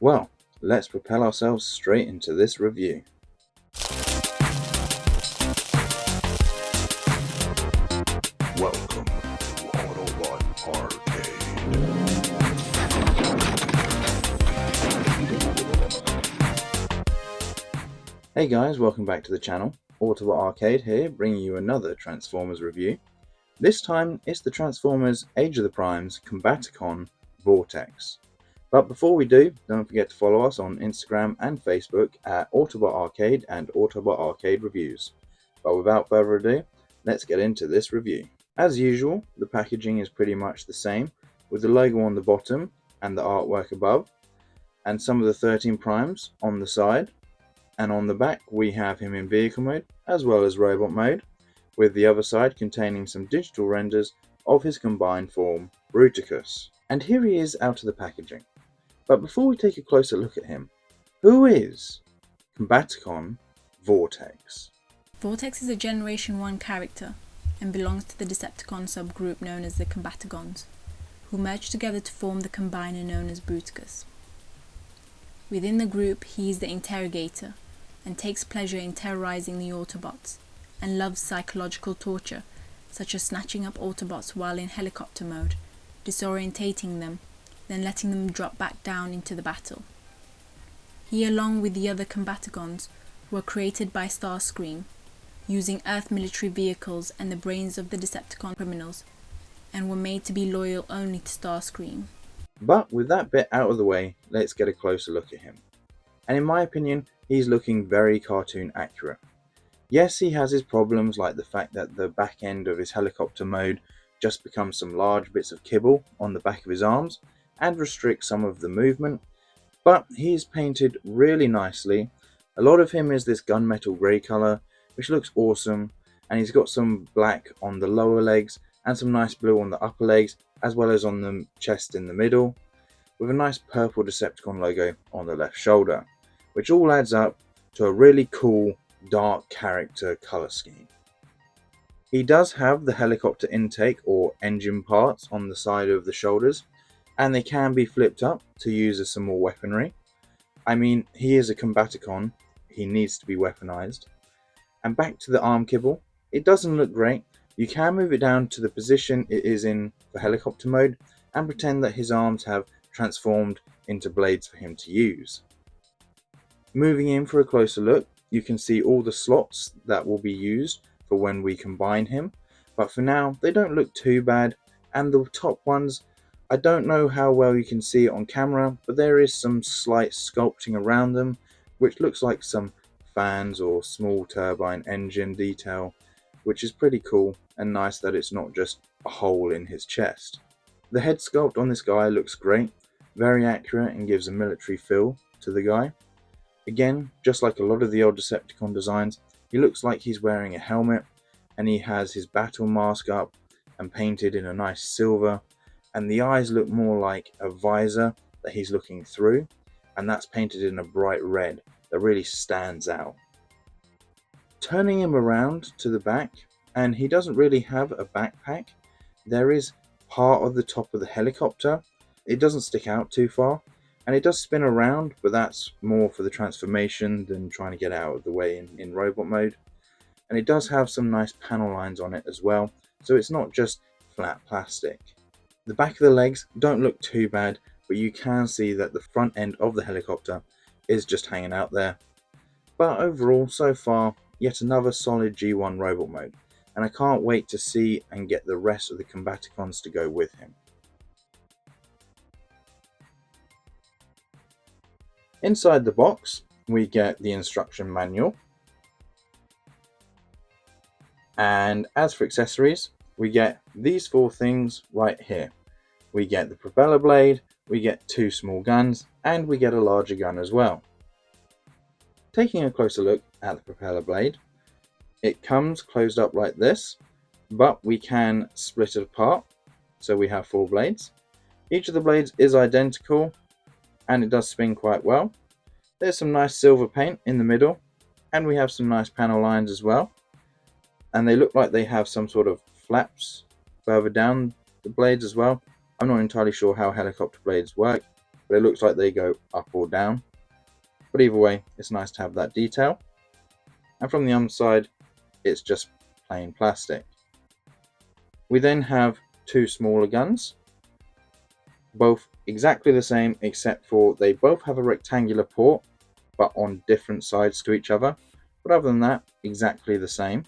Well, let's propel ourselves straight into this review. Welcome to Autobot Arcade. Hey guys, welcome back to the channel. Autobot Arcade here, bringing you another Transformers review. This time it's the Transformers Age of the Primes Combaticon Vortex. But before we do, don't forget to follow us on Instagram and Facebook at Autobot Arcade and Autobot Arcade Reviews. But without further ado, let's get into this review. As usual, the packaging is pretty much the same, with the logo on the bottom and the artwork above, and some of the 13 primes on the side. And on the back we have him in vehicle mode as well as robot mode, with the other side containing some digital renders of his combined form, Bruticus. And here he is out of the packaging. But before we take a closer look at him, who is Combaticon Vortex? Vortex is a Generation 1 character and belongs to the Decepticon subgroup known as the Combaticons, who merge together to form the combiner known as Bruticus. Within the group, he is the interrogator and takes pleasure in terrorizing the Autobots, and loves psychological torture, such as snatching up Autobots while in helicopter mode, disorientating them, then letting them drop back down into the battle. He, along with the other Combaticons, were created by Starscream, using Earth military vehicles and the brains of the Decepticon criminals, and were made to be loyal only to Starscream. But with that bit out of the way, let's get a closer look at him. And in my opinion, he's looking very cartoon accurate. Yes, he has his problems, like the fact that the back end of his helicopter mode just becomes some large bits of kibble on the back of his arms and restricts some of the movement, but he's painted really nicely. A lot of him is this gunmetal grey colour, which looks awesome, and he's got some black on the lower legs and some nice blue on the upper legs, as well as on the chest in the middle, with a nice purple Decepticon logo on the left shoulder, which all adds up to a really cool dark character colour scheme. He does have the helicopter intake or engine parts on the side of the shoulders, and they can be flipped up to use as some more weaponry. I mean, he is a Combaticon, he needs to be weaponized. And back to the arm kibble, it doesn't look great. You can move it down to the position it is in for helicopter mode and pretend that his arms have transformed into blades for him to use. Moving in for a closer look, you can see all the slots that will be used for when we combine him, but for now they don't look too bad, and the top ones, I don't know how well you can see it on camera, but there is some slight sculpting around them, which looks like some fans or small turbine engine detail, which is pretty cool and nice that it's not just a hole in his chest. The head sculpt on this guy looks great, very accurate, and gives a military feel to the guy. Again, just like a lot of the old Decepticon designs, he looks like he's wearing a helmet, and he has his battle mask up and painted in a nice silver, and the eyes look more like a visor that he's looking through, and that's painted in a bright red that really stands out. Turning him around to the back, and he doesn't really have a backpack. There is part of the top of the helicopter. It doesn't stick out too far, and it does spin around, but that's more for the transformation than trying to get out of the way in robot mode. And it does have some nice panel lines on it as well, so it's not just flat plastic. The back of the legs don't look too bad, but you can see that the front end of the helicopter is just hanging out there. But overall, so far, yet another solid G1 robot mode, and I can't wait to see and get the rest of the Combaticons to go with him. Inside the box, we get the instruction manual. And as for accessories, we get these four things right here. We get the propeller blade, we get two small guns, and we get a larger gun as well. Taking a closer look at the propeller blade, it comes closed up like this, but we can split it apart, so we have four blades. Each of the blades is identical, and it does spin quite well. There's some nice silver paint in the middle, and we have some nice panel lines as well. And they look like they have some sort of flaps further down the blades as well. I'm not entirely sure how helicopter blades work, but it looks like they go up or down. But either way, it's nice to have that detail. And from the underside, it's just plain plastic. We then have two smaller guns, both exactly the same except for they both have a rectangular port, but on different sides to each other. But other than that, exactly the same.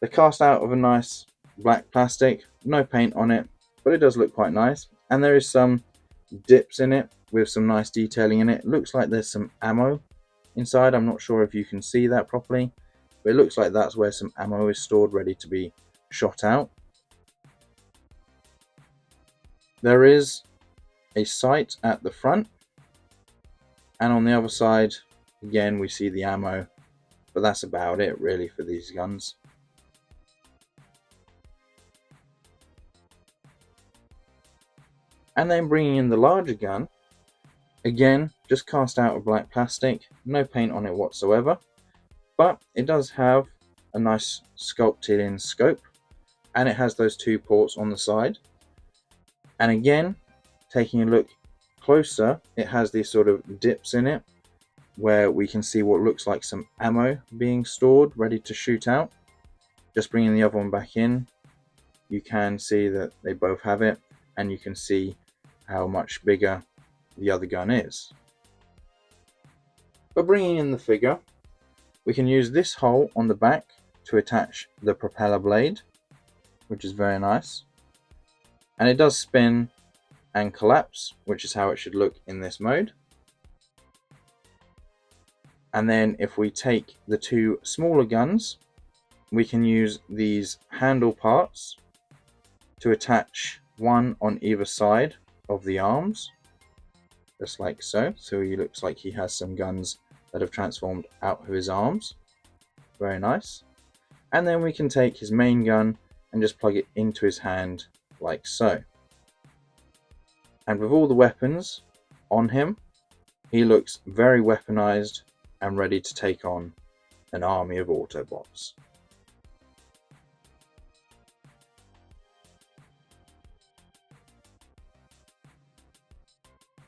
They're cast out of a nice black plastic, no paint on it, but it does look quite nice. And there is some dips in it with some nice detailing in it. Looks like there's some ammo inside. I'm not sure if you can see that properly, but it looks like that's where some ammo is stored ready to be shot out. There is a sight at the front, and on the other side again we see the ammo, but that's about it really for these guns. And then bringing in the larger gun, again just cast out of black plastic, no paint on it whatsoever, but it does have a nice sculpted in scope, and it has those two ports on the side. And again, taking a look closer, it has these sort of dips in it where we can see what looks like some ammo being stored ready to shoot out. Just bringing the other one back in, you can see that they both have it, and you can see how much bigger the other gun is. But bringing in the figure, we can use this hole on the back to attach the propeller blade, which is very nice. And it does spin and collapse, which is how it should look in this mode. And then if we take the two smaller guns, we can use these handle parts to attach one on either side of the arms, just like so. So he looks like he has some guns that have transformed out of his arms. Very nice. And then we can take his main gun and just plug it into his hand like so. And with all the weapons on him, he looks very weaponized and ready to take on an army of Autobots.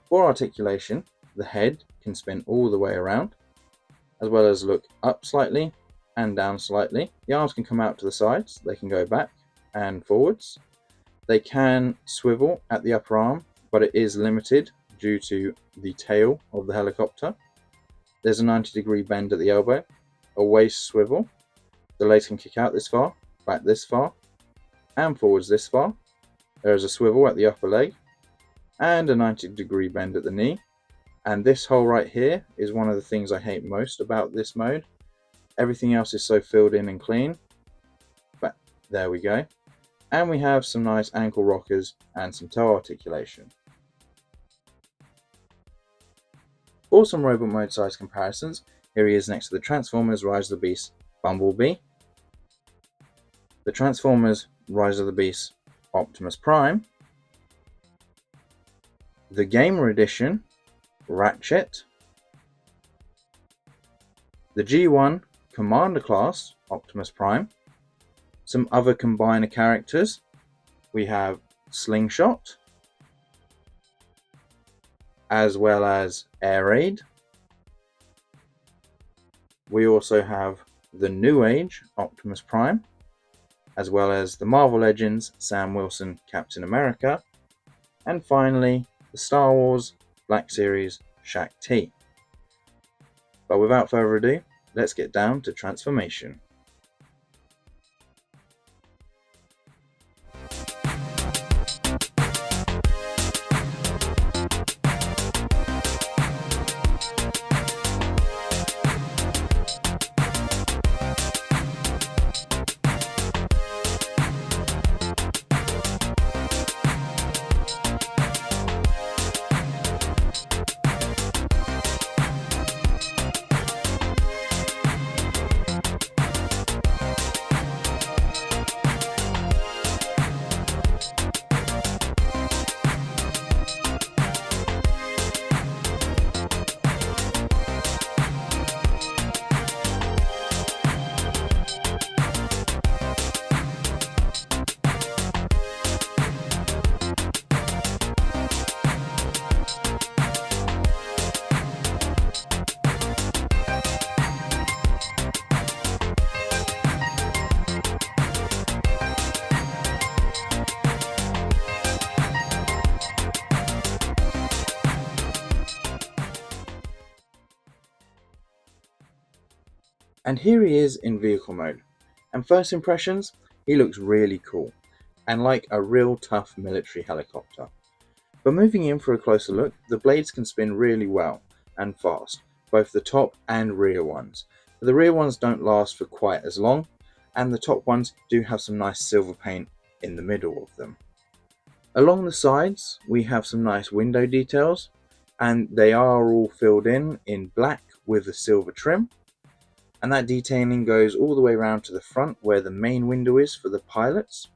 For articulation, the head can spin all the way around, as well as look up slightly and down slightly. The arms can come out to the sides, they can go back and forwards. They can swivel at the upper arm, but it is limited due to the tail of the helicopter. There's a 90-degree bend at the elbow, a waist swivel. The legs can kick out this far, back this far, and forwards this far. There is a swivel at the upper leg, and a 90-degree bend at the knee. And this hole right here is one of the things I hate most about this mode. Everything else is so filled in and clean, but there we go. And we have some nice ankle rockers and some toe articulation. For some robot mode size comparisons, here he is next to the Transformers Rise of the Beast Bumblebee, the Transformers Rise of the Beast Optimus Prime, the Gamer Edition Ratchet, the G1 Commander Class Optimus Prime, some other combiner characters. We have Slingshot, as well as Air Raid. We also have the New Age Optimus Prime, as well as the Marvel Legends Sam Wilson Captain America, and finally the Star Wars Black Series Shaq-T. But without further ado, let's get down to transformation. And here he is in vehicle mode. And first impressions, he looks really cool and like a real tough military helicopter. But moving in for a closer look, the blades can spin really well and fast, both the top and rear ones. But the rear ones don't last for quite as long, and the top ones do have some nice silver paint in the middle of them. Along the sides, we have some nice window details, and they are all filled in black with a silver trim. And that detailing goes all the way around to the front where the main window is for the pilots.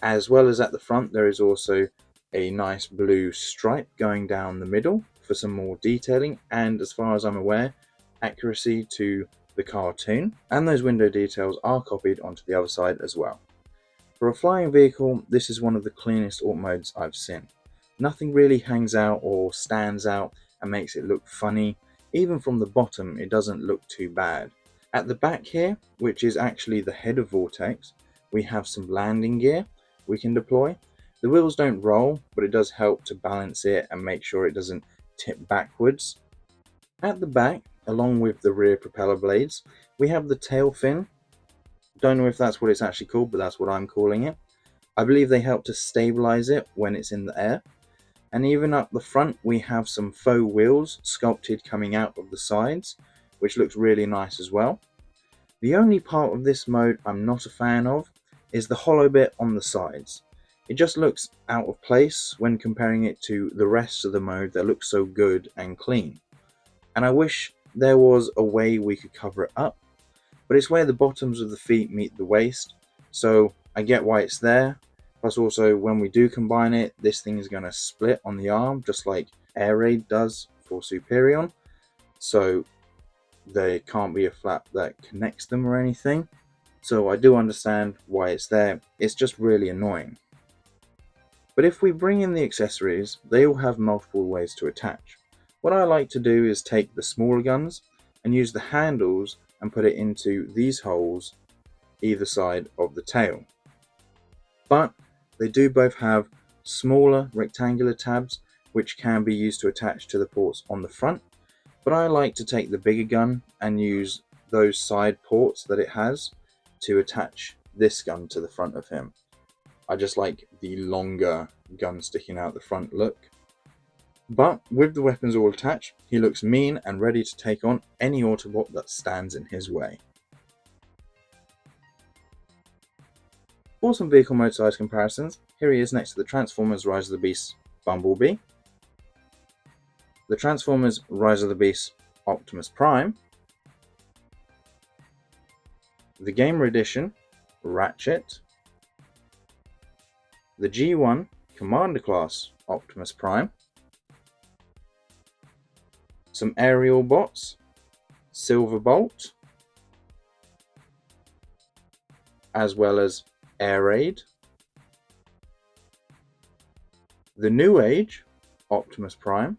As well as at the front, there is also a nice blue stripe going down the middle for some more detailing and, as far as I'm aware, accuracy to the cartoon. And those window details are copied onto the other side as well. For a flying vehicle, this is one of the cleanest auto modes I've seen. Nothing really hangs out or stands out and makes it look funny. Even from the bottom, it doesn't look too bad. At the back here, which is actually the head of Vortex, we have some landing gear we can deploy. The wheels don't roll, but it does help to balance it and make sure it doesn't tip backwards. At the back, along with the rear propeller blades, we have the tail fin. Don't know if that's what it's actually called, but that's what I'm calling it. I believe they help to stabilize it when it's in the air. And even up the front, we have some faux wheels sculpted coming out of the sides, which looks really nice as well. The only part of this mode I'm not a fan of is the hollow bit on the sides. It just looks out of place when comparing it to the rest of the mode that looks so good and clean. And I wish there was a way we could cover it up, but it's where the bottoms of the feet meet the waist, so I get why it's there. Plus also, when we do combine it, this thing is going to split on the arm, just like Air Raid does for Superion. So there can't be a flap that connects them or anything. So I do understand why it's there. It's just really annoying. But if we bring in the accessories, they all have multiple ways to attach. What I like to do is take the smaller guns and use the handles and put it into these holes either side of the tail. But they do both have smaller rectangular tabs which can be used to attach to the ports on the front, but I like to take the bigger gun and use those side ports that it has to attach this gun to the front of him. I just like the longer gun sticking out the front look. But with the weapons all attached, he looks mean and ready to take on any Autobot that stands in his way. For some vehicle mode size comparisons, here he is next to the Transformers Rise of the Beast Bumblebee, the Transformers Rise of the Beast Optimus Prime, the Gamer Edition Ratchet, the G1 Commander Class Optimus Prime, some aerial bots, Silverbolt, as well as Air Raid, the New Age Optimus Prime,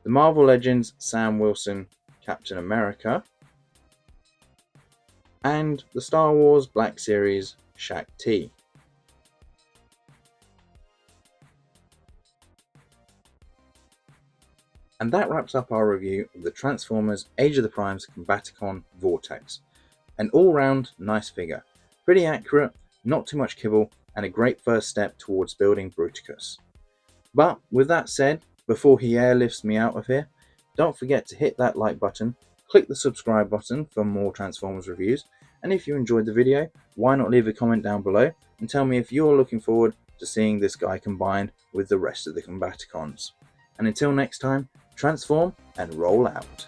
the Marvel Legends Sam Wilson Captain America, and the Star Wars Black Series Shaq T. And that wraps up our review of the Transformers Age of the Primes Combaticon Vortex. An all-round nice figure, pretty accurate, not too much kibble, and a great first step towards building Bruticus. But with that said, before he airlifts me out of here, don't forget to hit that like button, click the subscribe button for more Transformers reviews, and if you enjoyed the video, why not leave a comment down below and tell me if you're looking forward to seeing this guy combined with the rest of the Combaticons. And until next time, transform and roll out.